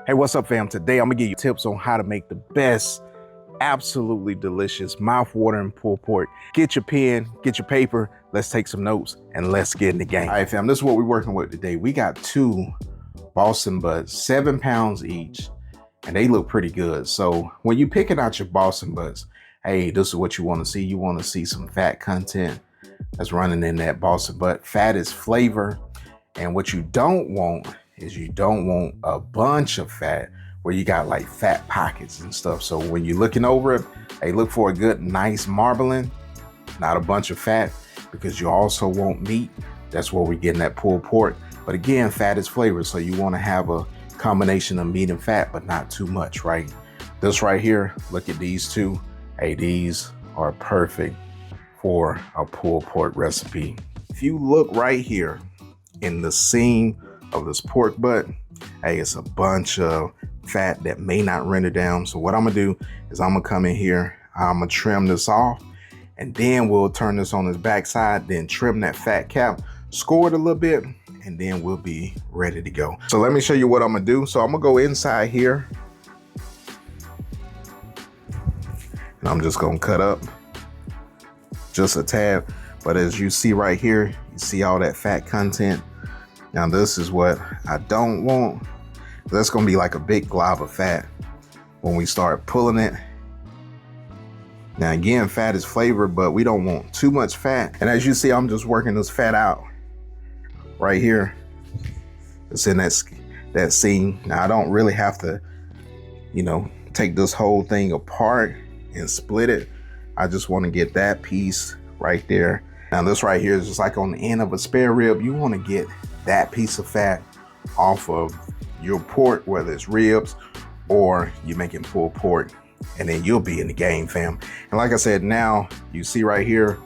Hey, what's up, fam? Today I'm gonna give you tips on how to make the best, absolutely delicious, mouth-watering pulled pork. Get your pen, get your paper, let's take some notes, and let's get in the game. All right, fam, this is what we're working with today. We got 2 Boston butts, 7 pounds each, and they look pretty good. So when you're picking out your Boston butts, hey, this is what you wanna see. You wanna see some fat content that's running in that Boston butt. Fat is flavor, and what you don't want is you don't want a bunch of fat where you got like fat pockets and stuff. So when you're looking over it, hey, look for a good, nice marbling, not a bunch of fat, because you also want meat. That's where we're getting that pulled pork. But again, fat is flavor. So you want to have a combination of meat and fat, but not too much, right? This right here, look at these two. Hey, these are perfect for a pulled pork recipe. If you look right here in the seam of this pork butt, hey, it's a bunch of fat that may not render down. So what I'm gonna do is I'm gonna come in here, I'm gonna trim this off, and then we'll turn this on this back side, then trim that fat cap, score it a little bit, and then we'll be ready to go. So let me show you what I'm gonna do. So I'm gonna go inside here, and I'm just gonna cut up just a tad. But as you see right here, you see all that fat content. Now this is what I don't want. That's gonna be like a big glob of fat when we start pulling it. Now again, fat is flavor, but we don't want too much fat. And as you see, I'm just working this fat out right here. It's in that seam. Now I don't really have to, take this whole thing apart and split it. I just wanna get that piece right there. Now this right here is just like on the end of a spare rib. You wanna get that piece of fat off of your pork, whether it's ribs or you're making pulled pork, and then you'll be in the game, fam. And like I said, now you see right here,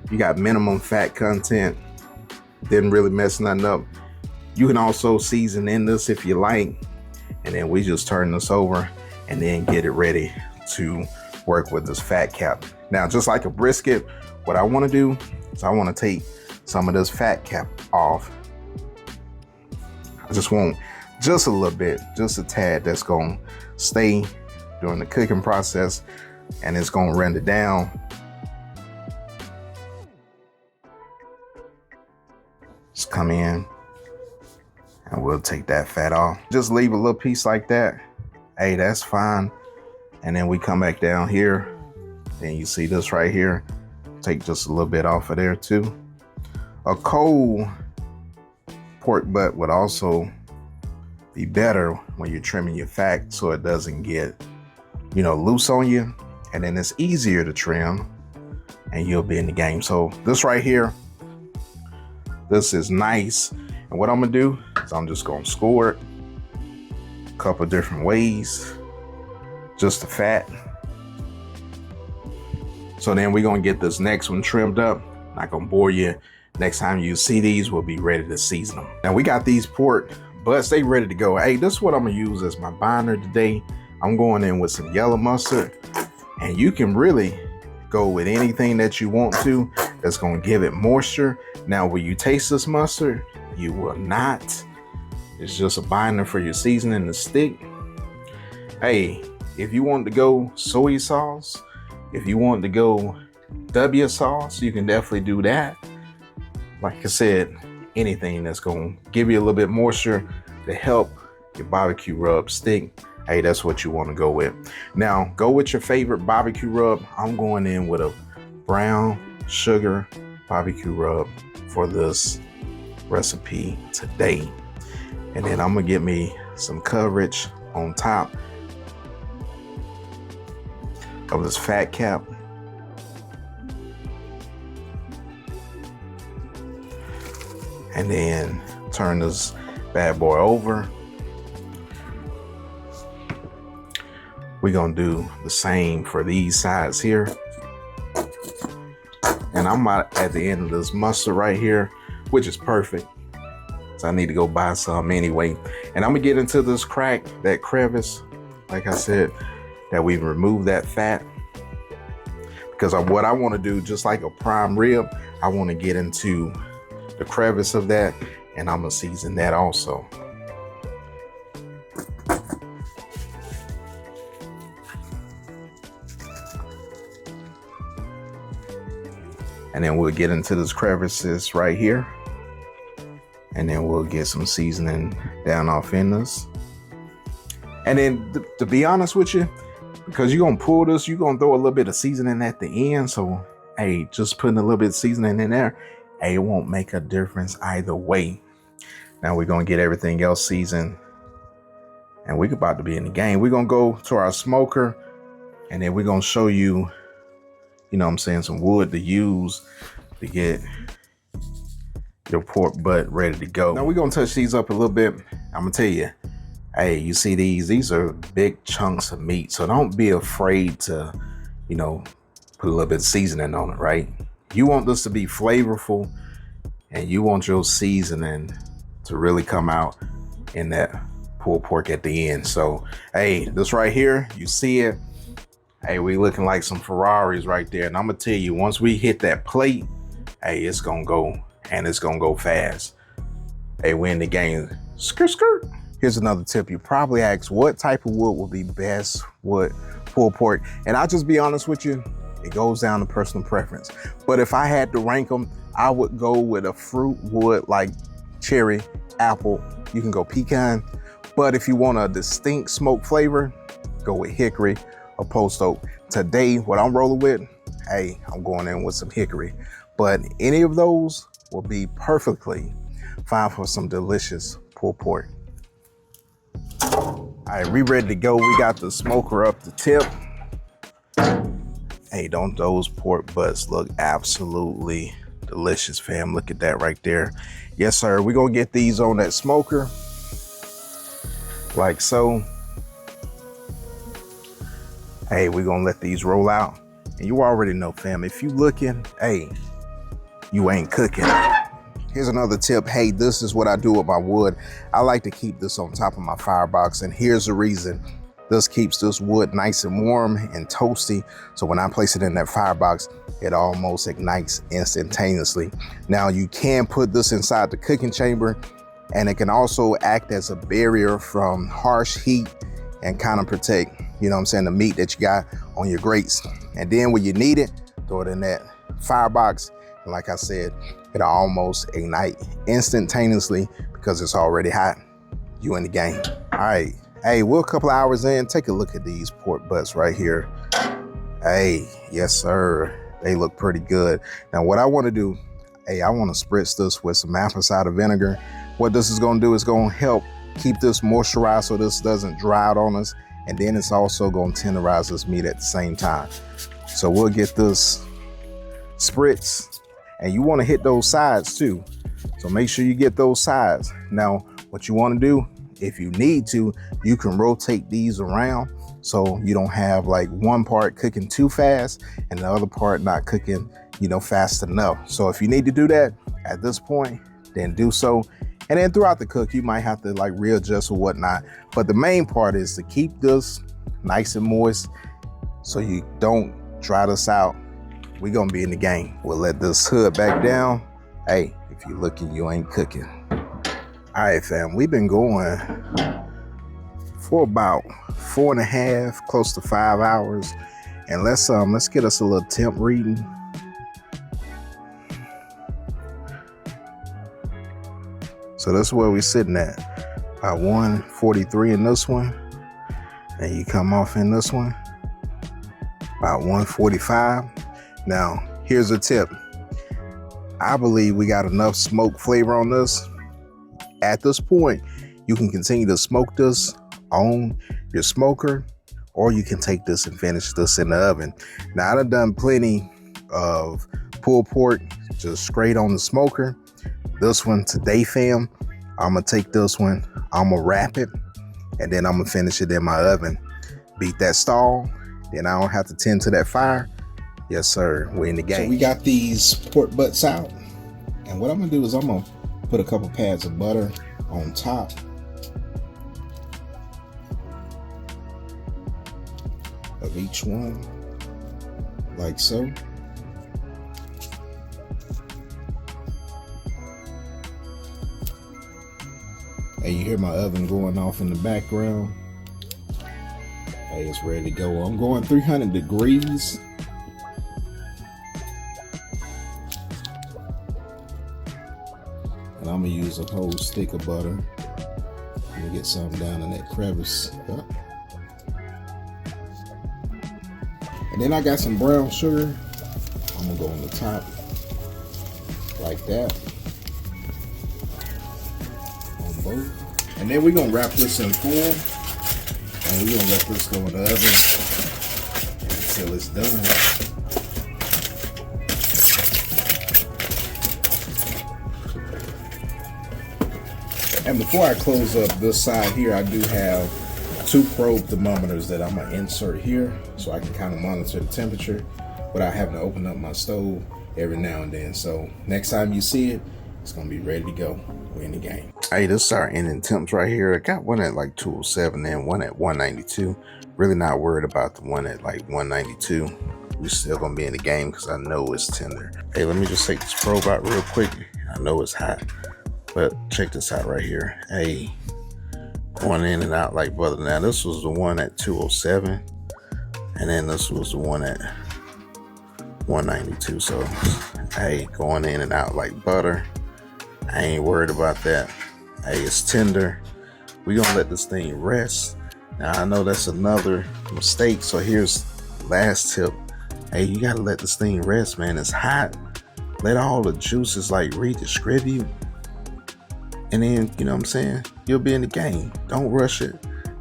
you got minimum fat content, didn't really mess nothing up. You can also season in this if you like, and then we just turn this over and then get it ready to work with this fat cap. Now, just like a brisket, what I want to do is I want to take some of this fat cap off. I just want just a little bit, just a tad, that's going to stay during the cooking process, and it's going to render down. Just come in and we'll take that fat off. Just leave a little piece like that. Hey, that's fine. And then we come back down here, and you see this right here. Take just a little bit off of there too. A cold pork butt would also be better when you're trimming your fat, so it doesn't get, loose on you, and then it's easier to trim and you'll be in the game. So this right here, this is nice. And what I'm gonna do is I'm just gonna score it a couple different ways, just the fat. So then we're gonna get this next one trimmed up. Not gonna bore you. Next time you see these, we'll be ready to season them. Now we got these pork butts, they ready to go. Hey, this is what I'm gonna use as my binder today. I'm going in with some yellow mustard, and you can really go with anything that you want to that's gonna give it moisture. Now, will you taste this mustard? You will not. It's just a binder for your seasoning to stick. Hey, if you want to go soy sauce, if you want to go W sauce, you can definitely do that. Like I said, anything that's gonna give you a little bit moisture to help your barbecue rub stick, hey, that's what you want to go with. Now, go with your favorite barbecue rub. I'm going in with a brown sugar barbecue rub for this recipe today. And then I'm gonna get me some coverage on top of this fat cap. And then turn this bad boy over. We're gonna do the same for these sides here. And I'm at the end of this mustard right here, which is perfect. So I need to go buy some anyway. And I'm gonna get into this crack, that crevice, like I said, that we remove that fat. Because what I wanna do, just like a prime rib, I wanna get into the crevice of that, and I'm gonna season that also. And then we'll get into this crevices right here. And then we'll get some seasoning down off in this. And then to be honest with you, because you're gonna pull this, you're gonna throw a little bit of seasoning at the end. So hey, just putting a little bit of seasoning in there, hey, it won't make a difference either way. Now we're gonna get everything else seasoned, and we're about to be in the game. We're gonna go to our smoker, and then we're gonna show you, you know what I'm saying, some wood to use to get your pork butt ready to go. Now we're gonna touch these up a little bit. I'm gonna tell you, hey, you see these are big chunks of meat. So don't be afraid to, you know, put a little bit of seasoning on it, right? You want this to be flavorful, and you want your seasoning to really come out in that pulled pork at the end. So, hey, this right here, you see it. Hey, we looking like some Ferraris right there. And I'm gonna tell you, once we hit that plate, hey, it's gonna go, and it's gonna go fast. Hey, we're in the game. Skirt, skirt. Here's another tip. You probably ask, what type of wood will be best with pulled pork? And I'll just be honest with you, it goes down to personal preference. But if I had to rank them, I would go with a fruit wood like cherry, apple. You can go pecan. But if you want a distinct smoke flavor, go with hickory or post oak. Today, what I'm rolling with, hey, I'm going in with some hickory. But any of those will be perfectly fine for some delicious pulled pork. All right, we ready to go. We got the smoker up the tip. Hey, don't those pork butts look absolutely delicious, fam? Look at that right there. Yes, sir. We're gonna get these on that smoker like so. Hey, we're gonna let these roll out. And you already know, fam, if you looking, hey, you ain't cooking. Here's another tip. Hey, this is what I do with my wood. I like to keep this on top of my firebox, and here's the reason. This keeps this wood nice and warm and toasty. So when I place it in that firebox, it almost ignites instantaneously. Now you can put this inside the cooking chamber, and it can also act as a barrier from harsh heat and kind of protect, you know what I'm saying, the meat that you got on your grates. And then when you need it, throw it in that firebox. And like I said, it'll almost ignite instantaneously because it's already hot. You in the game. All right. Hey, we're a couple hours in. Take a look at these pork butts right here. Hey, yes, sir. They look pretty good. Now, what I want to do, hey, I want to spritz this with some apple cider vinegar. What this is going to do is going to help keep this moisturized so this doesn't dry out on us. And then it's also going to tenderize this meat at the same time. So we'll get this spritz, and you want to hit those sides too. So make sure you get those sides. Now, what you want to do, if you need to, you can rotate these around so you don't have like one part cooking too fast and the other part not cooking, you know, fast enough. So if you need to do that at this point, then do so. And then throughout the cook, you might have to like readjust or whatnot. But the main part is to keep this nice and moist so you don't dry this out. We're gonna be in the game. We'll let this hood back down. Hey, if you're looking, you ain't cooking. All right, fam, we've been going for about 4.5, close to 5 hours. And let's get us a little temp reading. So that's where we're sitting at. About 143 in this one. And you come off in this one. About 145. Now, here's a tip. I believe we got enough smoke flavor on this. At this point, you can continue to smoke this on your smoker, or you can take this and finish this in the oven. Now, I've done plenty of pulled pork just straight on the smoker. This one today, fam, I'm gonna take this one, I'm gonna wrap it, and then I'm gonna finish it in my oven. Beat that stall, then I don't have to tend to that fire. Yes, sir, we're in the game. So we got these pork butts out, and what I'm gonna do is I'm gonna put a couple pads of butter on top. Of each one, like so. Hey, you hear my oven going off in the background. Hey, it's ready to go. I'm going 300 degrees. And I'm gonna use a whole stick of butter. I'm gonna get some down in that crevice. Yep. And then I got some brown sugar. I'm gonna go on the top like that on both. And then we're gonna wrap this in foil, and we're gonna let this go in the oven until it's done. And before I close up this side here, I do have 2 probe thermometers that I'm gonna insert here so I can kind of monitor the temperature without having to open up my stove every now and then. So next time you see it, it's gonna be ready to go. We're in the game. Hey, this is our ending temps right here. I got one at like 207 and one at 192. Really not worried about the one at like 192. We're still gonna be in the game because I know it's tender. Hey, let me just take this probe out real quick. I know it's hot, but check this out right here. Hey, going in and out like butter. Now this was the one at 207, and then this was the one at 192. So hey, going in and out like butter. I ain't worried about that. Hey, it's tender. We gonna let this thing rest. Now I know that's another mistake, so here's last tip. Hey, you gotta let this thing rest, man. It's hot. Let all the juices like redistribute, and then, you know what I'm saying, you'll be in the game. Don't rush it.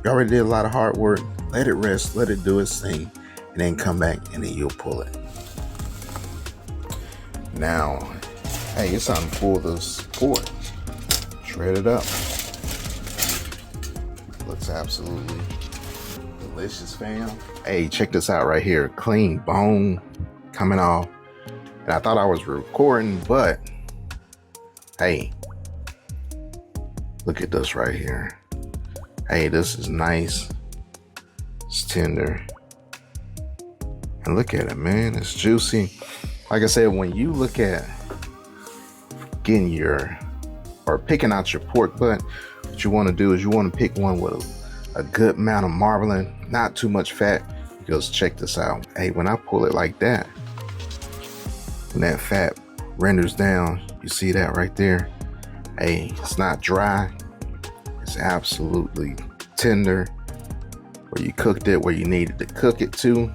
You already did a lot of hard work. Let it rest, let it do its thing, and then come back and then you'll pull it. Now, hey, it's time to pull this pork. Shred it up. Looks absolutely delicious, fam. Hey, check this out right here. Clean bone coming off. And I thought I was recording, but hey, look at this right here. Hey, this is nice. It's tender. And look at it, man. It's juicy. Like I said, when you look at getting or picking out your pork butt, what you want to do is you want to pick one with a good amount of marbling, not too much fat, because check this out. Hey, when I pull it like that, when that fat renders down, you see that right there? Hey, it's not dry. It's absolutely tender, where you cooked it where you needed to cook it to,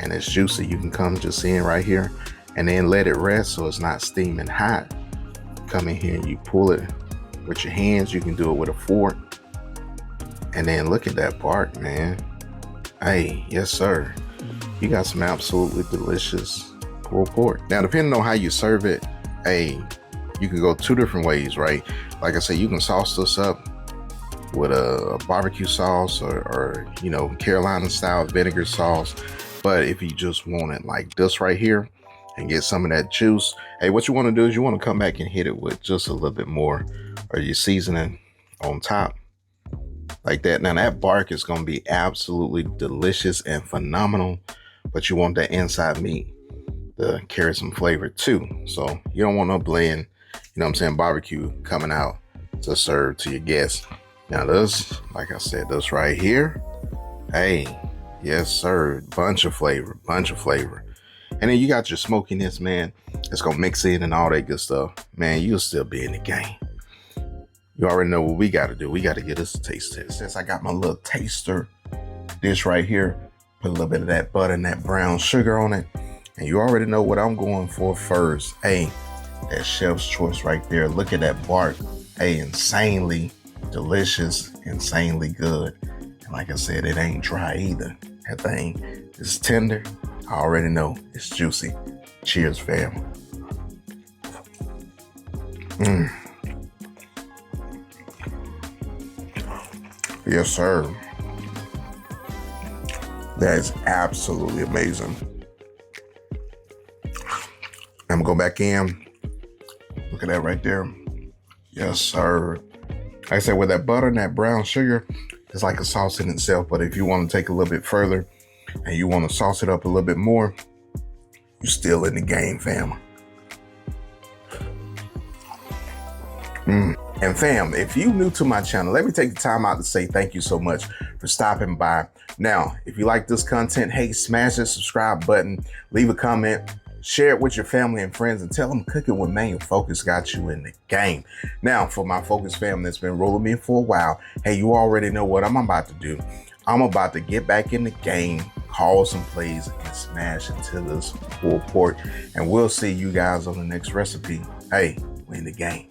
and it's juicy. You can come just in right here and then let it rest so it's not steaming hot. Come in here and you pull it with your hands. You can do it with a fork. And then look at that bark, man. Hey, yes sir. You got some absolutely delicious pulled pork. Now, depending on how you serve it, hey, you can go 2 different ways, right? Like I said, you can sauce this up with a barbecue sauce or you know, Carolina style vinegar sauce. But if you just want it like this right here and get some of that juice, hey, what you want to do is you want to come back and hit it with just a little bit more of your seasoning on top like that. Now that bark is going to be absolutely delicious and phenomenal, but you want that inside meat to carry some flavor too. So you don't want no bland, you know what I'm saying, barbecue coming out to serve to your guests. Now this, like I said, this right here, hey, yes sir, bunch of flavor. And then you got your smokiness, man. It's gonna mix in and all that good stuff. Man, you'll still be in the game. You already know what we gotta do. We gotta get us a taste test. Since I got my little taster dish right here, put a little bit of that butter and that brown sugar on it. And you already know what I'm going for first. Hey, that chef's choice right there. Look at that bark. Hey, insanely delicious, insanely good. And like I said, it ain't dry either. That thing is tender. I already know it's juicy. Cheers, fam. Yes, sir. That is absolutely amazing. I'm gonna go back in. Look at that right there. Yes, sir. Like I said, with that butter and that brown sugar, it's like a sauce in itself. But if you want to take a little bit further and you want to sauce it up a little bit more, you're still in the game, fam. And fam, if you new to my channel, let me take the time out to say thank you so much for stopping by. Now, if you like this content, hey, smash that subscribe button, leave a comment, Share it with your family and friends and tell them Cooking with Manual Focus got you in the game. Now, for my Focus family that's been rolling me for a while, hey, you already know what I'm about to do. I'm about to get back in the game, call some plays, and smash into this pulled pork. And we'll see you guys on the next recipe. Hey, we in the game.